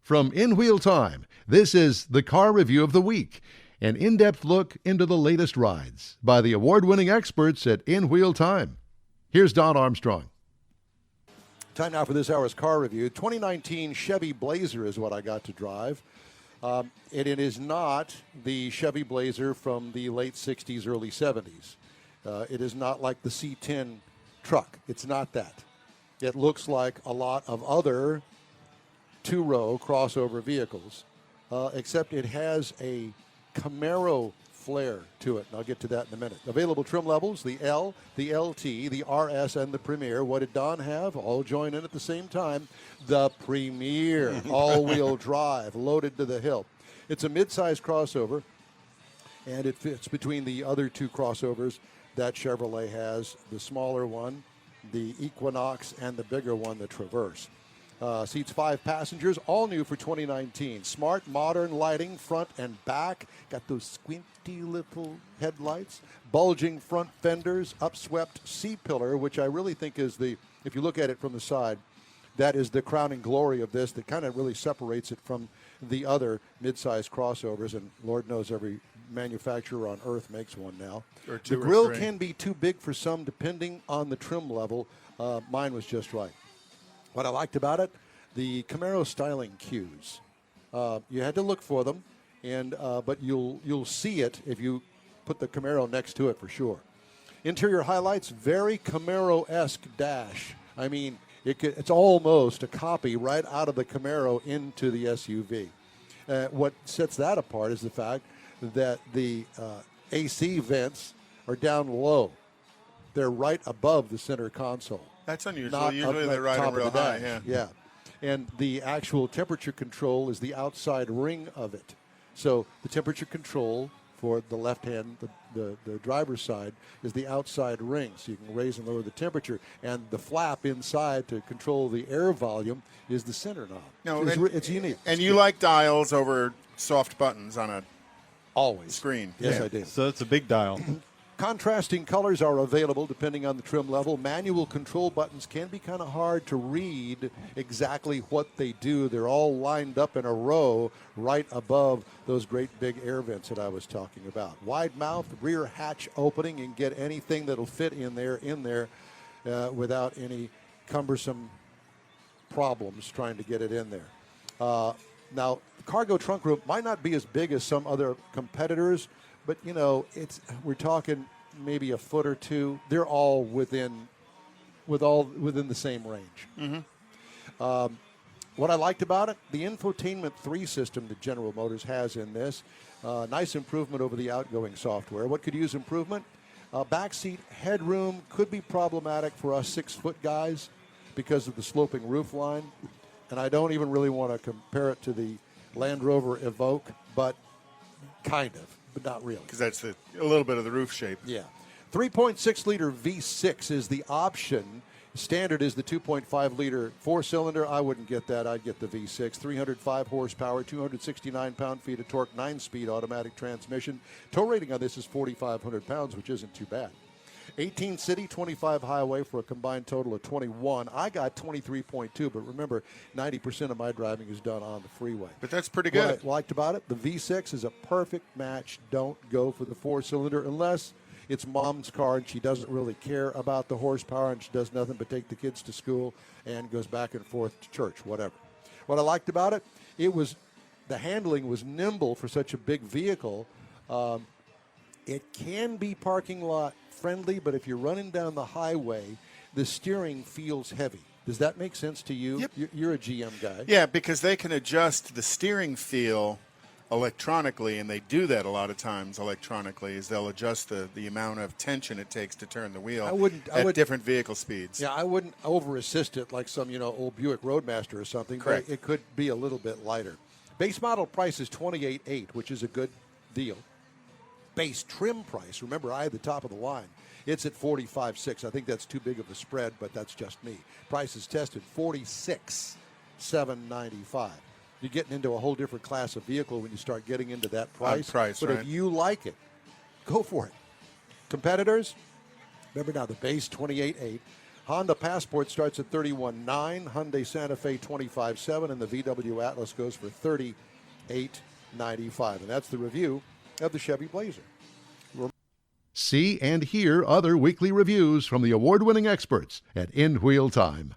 From In Wheel Time, this is the Car Review of the Week, an in-depth look into the latest rides by the award-winning experts at In Wheel Time. Here's Don Armstrong. Time now for this hour's car review. 2019 Chevy Blazer is what I got to drive. It is not the Chevy Blazer from the late 60s, early 70s. It is not like the C10 truck. It's not that. It looks like a lot of other two-row crossover vehicles, except it has a Camaro flair to it, and I'll get to that in a minute. Available trim levels, the L, the LT, the RS, and the Premier. What did Don have? All join in at the same time. The Premier, all-wheel drive, loaded to the hilt. It's a mid-size crossover, and it fits between the other two crossovers that Chevrolet has, the smaller one, the Equinox, and the bigger one, the Traverse. Seats 5 passengers, all new for 2019. Smart, modern lighting, front and back. Got those squinty little headlights. Bulging front fenders, upswept C-pillar, which I really think is if you look at it from the side, that is the crowning glory of this. That kind of really separates it from the other mid-size crossovers, and Lord knows every manufacturer on earth makes one now. The grill can be too big for some depending on the trim level. Mine was just right. What I liked about it, the Camaro styling cues. You had to look for them, but you'll see it if you put the Camaro next to it for sure. Interior highlights, very Camaro-esque dash. I mean, it's almost a copy right out of the Camaro into the SUV. What sets that apart is the fact that the AC vents are down low. They're right above the center console. That's unusual. Usually they're right real high. Yeah. And the actual temperature control is the outside ring of it. So the temperature control for the left hand, the driver's side, is the outside ring. So you can raise and lower the temperature. And the flap inside to control the air volume is the center knob. No, it's unique. And you like dials over soft buttons on a screen. Yes, I do. So it's a big dial. Contrasting colors are available depending on the trim level. Manual control buttons can be kind of hard to read exactly what they do. They're all lined up in a row right above those great big air vents that I was talking about. Wide mouth, rear hatch opening, and get anything that'll fit in there without any cumbersome problems trying to get it in there. Now, the cargo trunk room might not be as big as some other competitors, but, we're talking maybe a foot or two. They're all within the same range. Mm-hmm. What I liked about it, the Infotainment 3 system that General Motors has in this, nice improvement over the outgoing software. What could use improvement? Backseat headroom could be problematic for us 6-foot guys because of the sloping roof line. And I don't even really want to compare it to the Land Rover Evoque, but kind of. But not really. Because that's a little bit of the roof shape. Yeah. 3.6-liter V6 is the option. Standard is the 2.5-liter four-cylinder. I wouldn't get that. I'd get the V6. 305 horsepower, 269 pound-feet of torque, 9-speed automatic transmission. Tow rating on this is 4,500 pounds, which isn't too bad. 18 city, 25 highway for a combined total of 21. I got 23.2, but remember, 90% of my driving is done on the freeway. But that's pretty good. What I liked about it, the V6 is a perfect match. Don't go for the four-cylinder unless it's mom's car and she doesn't really care about the horsepower and she does nothing but take the kids to school and goes back and forth to church, whatever. What I liked about it, the handling was nimble for such a big vehicle. It can be parking lot friendly, but if you're running down the highway, the steering feels heavy. Does that make sense to you? Yep. You're a GM guy. Yeah, because they can adjust the steering feel electronically, and they do that a lot of times electronically, is they'll adjust the amount of tension it takes to turn the wheel at different vehicle speeds. Yeah, I wouldn't over-assist it like some, old Buick Roadmaster or something. Correct. But it could be a little bit lighter. Base model price is $28,800, which is a good deal. Base trim price, remember I had the top of the line, it's at $45,600. I think that's too big of a spread, but that's just me. Price is tested $46,795. You're getting into a whole different class of vehicle when you start getting into that price. But right. if you like it, go for it. Competitors, remember now the base $28,800. Honda Passport starts at $31,900, Hyundai Santa Fe $25,700, and the VW Atlas goes for $38,995. And that's the review of the Chevy Blazer. See and hear other weekly reviews from the award-winning experts at In Wheel Time.